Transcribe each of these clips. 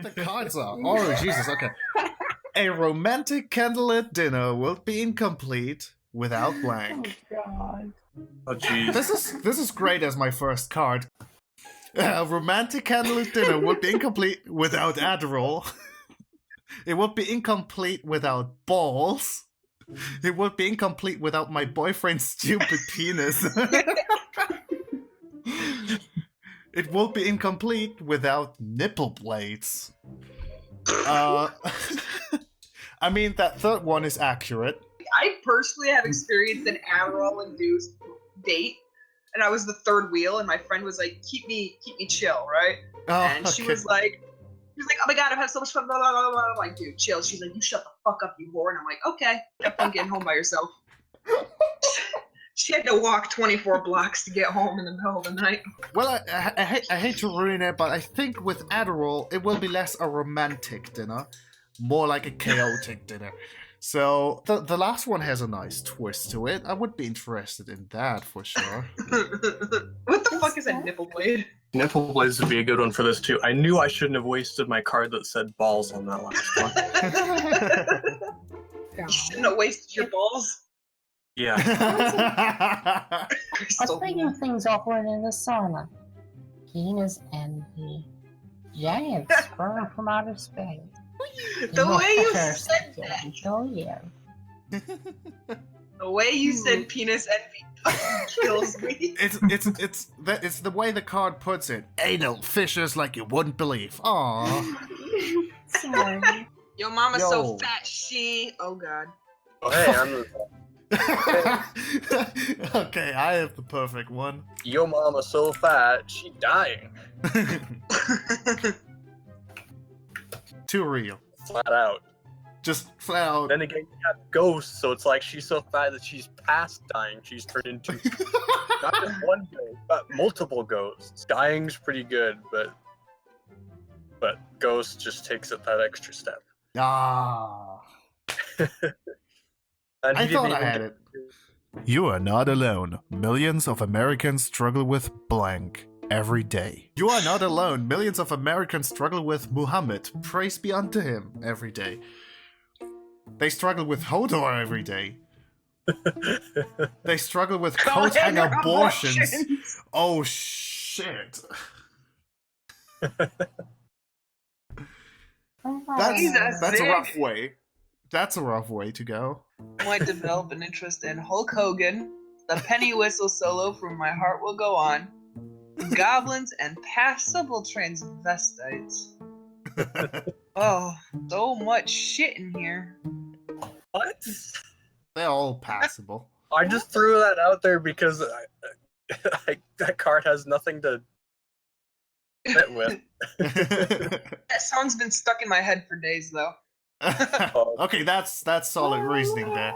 what the cards are. Oh, Jesus, okay. A romantic candlelit dinner will be incomplete without blank. Oh, God. Oh, jeez. This is great as my first card. A romantic candlelit dinner would be incomplete without Adderall. It would be incomplete without balls. It would be incomplete without my boyfriend's stupid penis. It would be incomplete without nipple blades. I mean, that third one is accurate. I personally have experienced an Adderall-induced date, and I was the third wheel, and my friend was like, "Keep me chill, right?" Oh, And she was like, "Oh my god, I've had so much fun." Blah, blah, blah, blah. I'm like, "Dude, chill." She's like, "You shut the fuck up, you whore." And I'm like, "Okay, have fun getting home by yourself." She had to walk 24 blocks to get home in the middle of the night. Well, I hate to ruin it, but I think with Adderall, it will be less a romantic dinner, more like a chaotic dinner. So, the last one has a nice twist to it. I would be interested in that for sure. What the fuck is a nipple blade? Nipple blades would be a good one for this too. I knew I shouldn't have wasted my card that said balls on that last one. You shouldn't have wasted your balls. Yeah. Let's figure things awkward in the sauna. Penis envy. Giant sperm from outer space. The way you said that. Oh, yeah. The way you said penis envy kills me. It's the way the card puts it. Anal fissures like you wouldn't believe. Aww. Sorry. Your mama's Yo. so fat, she... Oh, God. Oh, hey, I'm... Okay, I have the perfect one. Yo mama's so fat, she dying. Too real. Flat out. Just flat out. Then again, you have ghosts, so it's like she's so fat that she's past dying. She's turned into not just one ghost, but multiple ghosts. Dying's pretty good, but ghost just takes it that extra step. Ah. And I he thought didn't I even had get- it. You are not alone. Millions of Americans struggle with blank every day. You are not alone. Millions of Americans struggle with Muhammad. Praise be unto him every day. They struggle with Hodor every day. They struggle with coat hanger abortions. Oh shit. That's a rough way. That's a rough way to go. Might develop an interest in Hulk Hogan, the penny whistle solo from My Heart Will Go On, goblins, and passable transvestites. Oh, so much shit in here. What? They're all passable. I just threw that out there because that card has nothing to fit with. That song's been stuck in my head for days, though. Okay, that's solid reasoning there.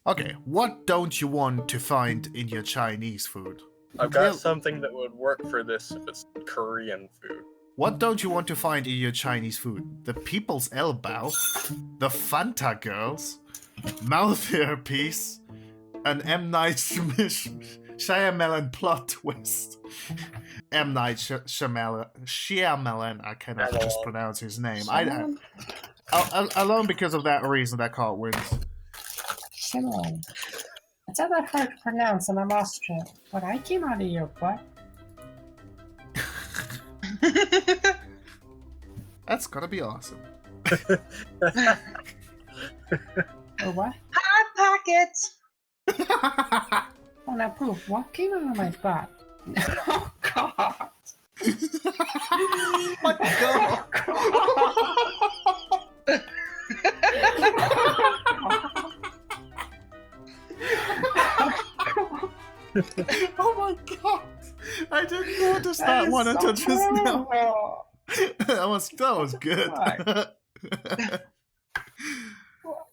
Okay, what don't you want to find in your Chinese food? I've got something that would work for this if it's Korean food. What don't you want to find in your Chinese food? The people's elbow, the Fanta girls, mouth hairpiece, an M. Night Shyamalan plot twist. M. Night Shyamalan, I cannot just pronounce his name. Alone because of that reason, that card wins. Shyamalan. It's not that hard to pronounce, and I'm Austrian. But I came out of your butt. That's gonna be awesome. Or what? Hot Pockets! Oh, now proof. What came out of my butt? Oh, God. What the hell? Oh my god! I didn't notice that one until just now. That was good.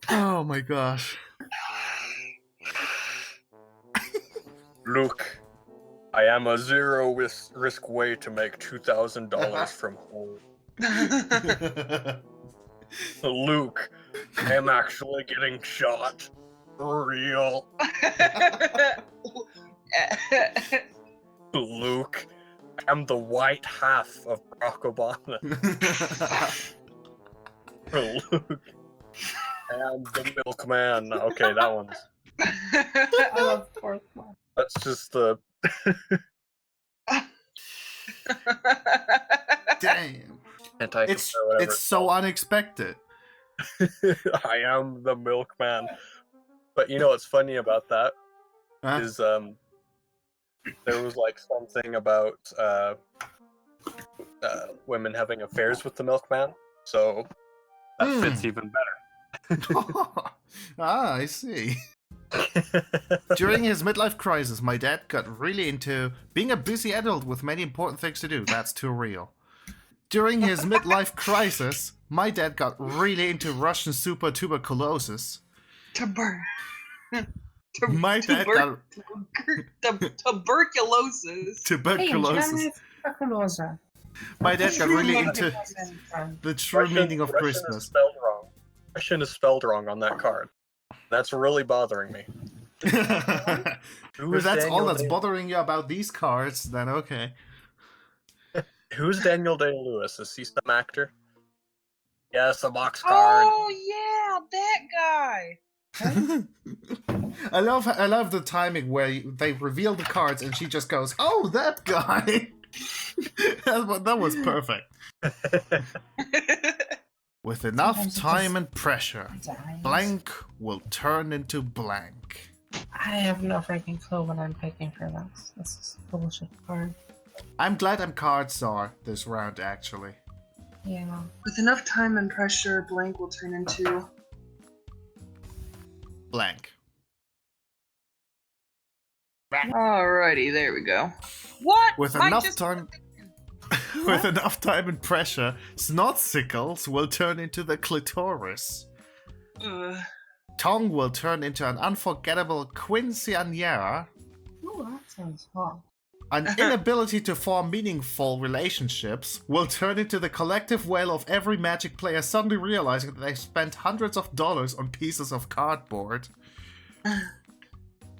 Oh my gosh. Luke, I am a zero risk way to make $2,000 from home. Luke, I am actually getting shot. For real. Luke, I'm the white half of Barack Obama. For Luke. And the milkman. Okay, that one's. I love the fourth one. That's just the. Damn. It's so unexpected. I am the milkman. But you know what's funny about that Huh? is there was like something about women having affairs with the milkman, so that fits even Ah, I see. During his midlife crisis, my dad got really into being a busy adult with many important things to do. That's too real. During his midlife crisis, my dad got really into Russian super tuberculosis. My dad got tuberculosis. tuberculosis. Tuberculosis. My dad got really into the true meaning of Russian Christmas. Is spelled wrong. Russian is spelled wrong on that card. That's really bothering me. If that's all that's bothering you about these cards, then okay. Who's Daniel Day-Lewis? Is he some actor? Yes, a box card. Oh yeah, that guy. I love the timing where they reveal the cards and she just goes, "Oh, that guy." that was perfect. With enough time and pressure, blank will turn into blank. I have no freaking clue what I'm picking for this. This is a bullshit card. I'm glad I'm cards are this round, actually. Yeah. With enough time and pressure, blank will turn into Blank. Alrighty, there we go. What? With Mine enough just- time... With enough time and pressure, snotsickles will turn into the clitoris. Tongue will turn into an unforgettable quinceañera. Oh, that sounds hot. An inability to form meaningful relationships will turn into the collective wail of every Magic player suddenly realizing that they spent hundreds of dollars on pieces of cardboard.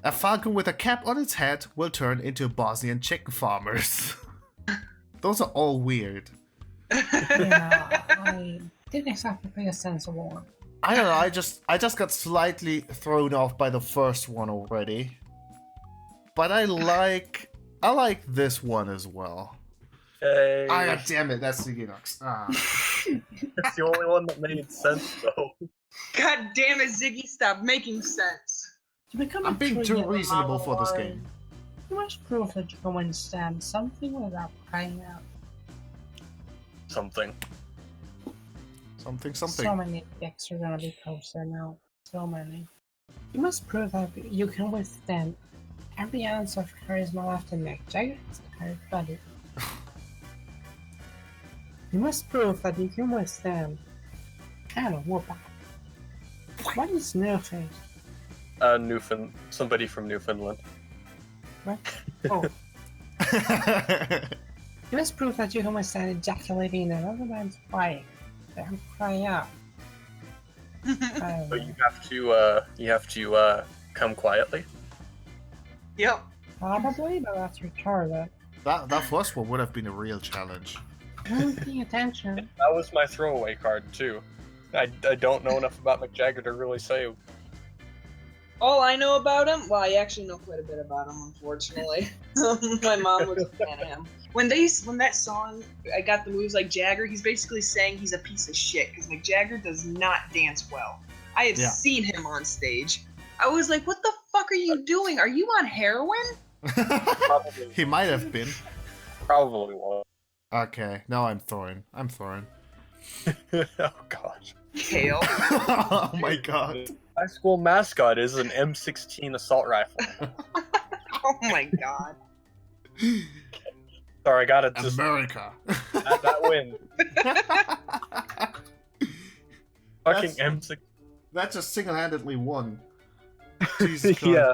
A falcon with a cap on its head will turn into Bosnian chicken farmers. Those are all weird. Yeah, I didn't exactly pick a sensible one. I don't know, I just got slightly thrown off by the first one already. But I like this one as well. Hey. Ah, God damn it, that's Ziginox. Ah. That's the only one that made sense, though. God damn it, Ziggy, stop making sense. To become I'm a being true too reasonable for this Lord, game. You must prove that you can understand something without crying out. Something. Something. So many pics are gonna be posted now. So many. You must prove that you can withstand every ounce of charisma left in Mick Jagger's tired body. You must prove that you can withstand kind of whoop. What is Newface? Somebody from Newfoundland. What? Oh. You must prove that you can withstand ejaculating in another man's body. Then cry out. But you have to come quietly. Yep. Probably, but that's retarded. That first one would have been a real challenge. Don't pay attention. That was my throwaway card too. I don't know enough about Mick Jagger to really say. All I know about him, well, I actually know quite a bit about him, unfortunately. My mom was a fan of him. When that song, I got the moves like Jagger, he's basically saying he's a piece of shit, because Mick Jagger does not dance well. I have seen him on stage. I was like, what the fuck are you doing? Are you on heroin? Probably. He might have been. Probably was. Okay, now I'm Thorin. Oh gosh. Kale. Oh my god. High school mascot is an M16 assault rifle. Oh my god. Sorry, I gotta just America. that win. Fucking M16. That just single-handedly won. Jesus Christ. Yeah.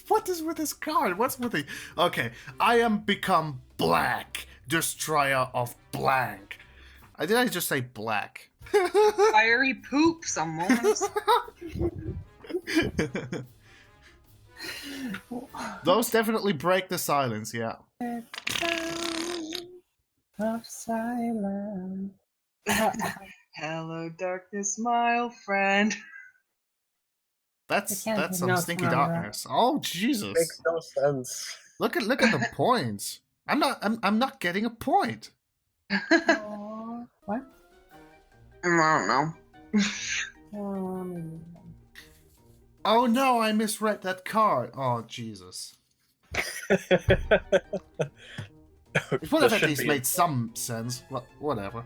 What is with this card? What's with the... Okay, I am become black. Destroyer of blank. Did I just say black? Fiery poop, some moments. Those definitely break the silence, yeah. Of silence. Hello, darkness, my old friend. That's can't that's do some no stinky sound, right? darkness. Oh Makes Jesus! no sense. Look at the points. I'm not getting a point. Aw, what? I don't know. Oh no, I misread that card. Oh Jesus! It would have at least made some sense. But whatever.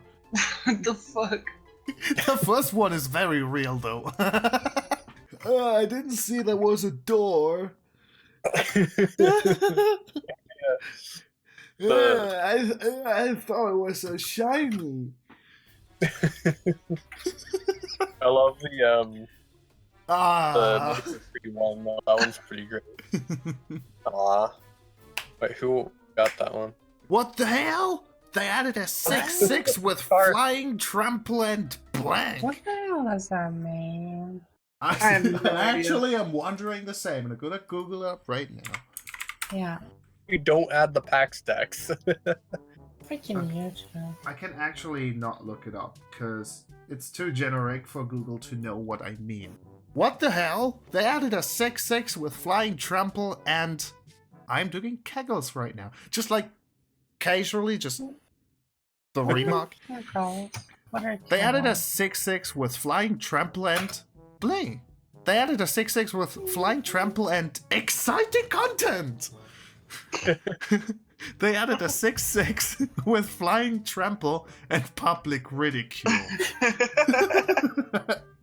What the fuck? The first one is very real though. I didn't see there was a door. I thought it was so shiny. I love the Ah. Maker Free one though. That one's pretty great. Aw. Wait, who got that one? What the hell? They added a 6/6 with flying, trample, and blank. What the hell does that mean? have no idea. Actually, I'm wondering the same. I'm gonna Google it up right now. Yeah. You don't add the PAX decks. Freaking YouTube. I can actually not look it up because it's too generic for Google to know what I mean. What the hell? They added a 6/6 with flying, trample, and I'm doing kegels right now. Just like casually, just the remark. Kegels. What are They added a kegels? 6/6 with flying, trample, and bling. They added a 6/6 with flying, trample, and exciting content. They added a 6/6 with flying, trample, and public ridicule.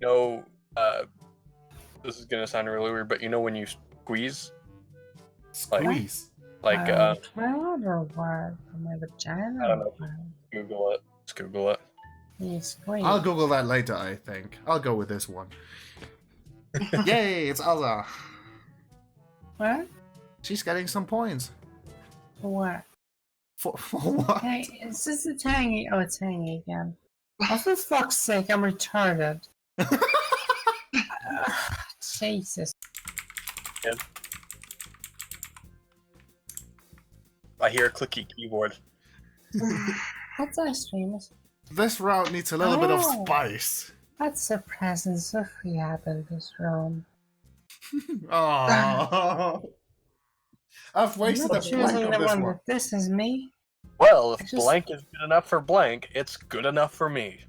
No, this is gonna sound really weird, but you know when you squeeze, Squeeze. like, Child or what? From my vagina? I don't know. or what? Google it. Just Google it. You squeeze. I'll Google that later, I think. I'll go with this one. Yay, it's Alsa. What? She's getting some points. For what? For what? Hey, is this a tangy? Oh, it's tangy again. Oh, for fuck's sake, I'm retarded. Jesus. I hear a clicky keyboard. What's our streams? This round needs a little bit of Oh. spice. That's the presence of Rehab in this room. Oh, I've I'm wasted a not point choosing on the this one one. that this is me. Well, if I just- blank is good enough for blank, it's good enough for me.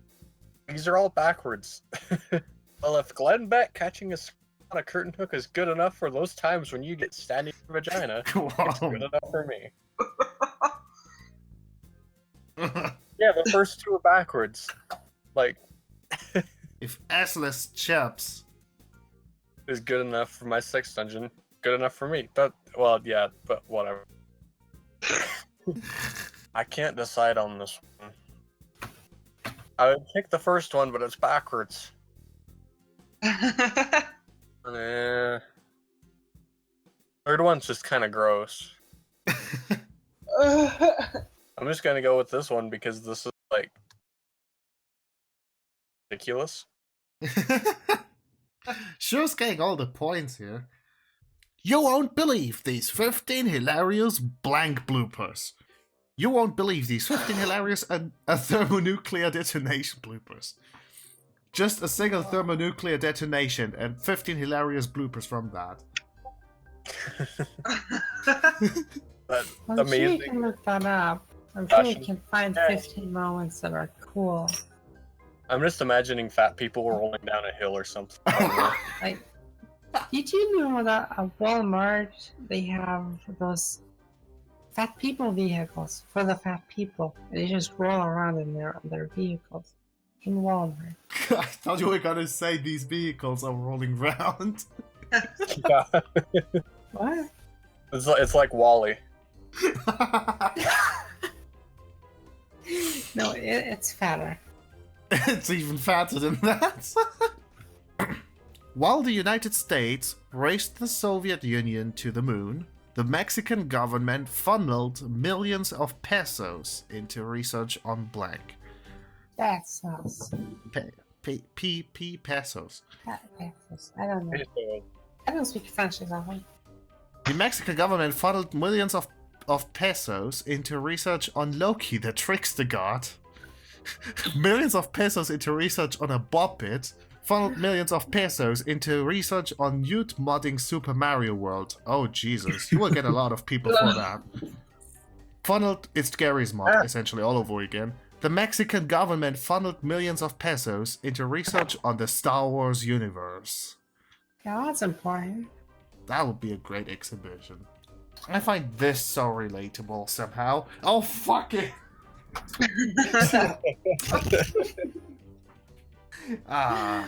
These are all backwards. Well, if Glenn Beck catching a on a curtain hook is good enough for those times when you get standing in your vagina, it's good enough for me. Yeah, the first two are backwards. Like, If assless chaps. is good enough for my sex dungeon, good enough for me. But, well, yeah, but whatever. I can't decide on this one. I would pick the first one, but it's backwards. Third one's just kind of gross. I'm just gonna go with this one because this is like ridiculous. Sure's getting all the points here. You won't believe these 15 hilarious blank bloopers. You won't believe these 15 hilarious a thermonuclear detonation bloopers. Just a single thermonuclear detonation and 15 hilarious bloopers from that. That's I'm sure you amazing. can look that up. I'm sure you Russian- can find Yeah. 15 moments that are cool. I'm just imagining fat people rolling down a hill or something. Like, did you know that at Walmart they have those fat people vehicles for the fat people? They just roll around in their vehicles in Walmart. I thought you were gonna say these vehicles are rolling round. Yeah. What? It's like Wally. No, it's fatter. It's even fatter than that. While the United States raced the Soviet Union to the moon, the Mexican government funneled millions of pesos into research on blank. That's us. Pesos. Pesos. I don't know. I don't speak French exactly. The Mexican government funneled millions of pesos into research on Loki, the trickster god. Millions of pesos into research on a Bobbit. Funneled millions of pesos into research on Ute modding Super Mario World. Oh Jesus, you will get a lot of people for that. Funneled, it's Gary's mod, essentially all over again. The Mexican government funneled millions of pesos into research on the Star Wars universe. Yeah, that's important. That would be a great exhibition. I find this so relatable somehow. Oh, fuck it! Ah.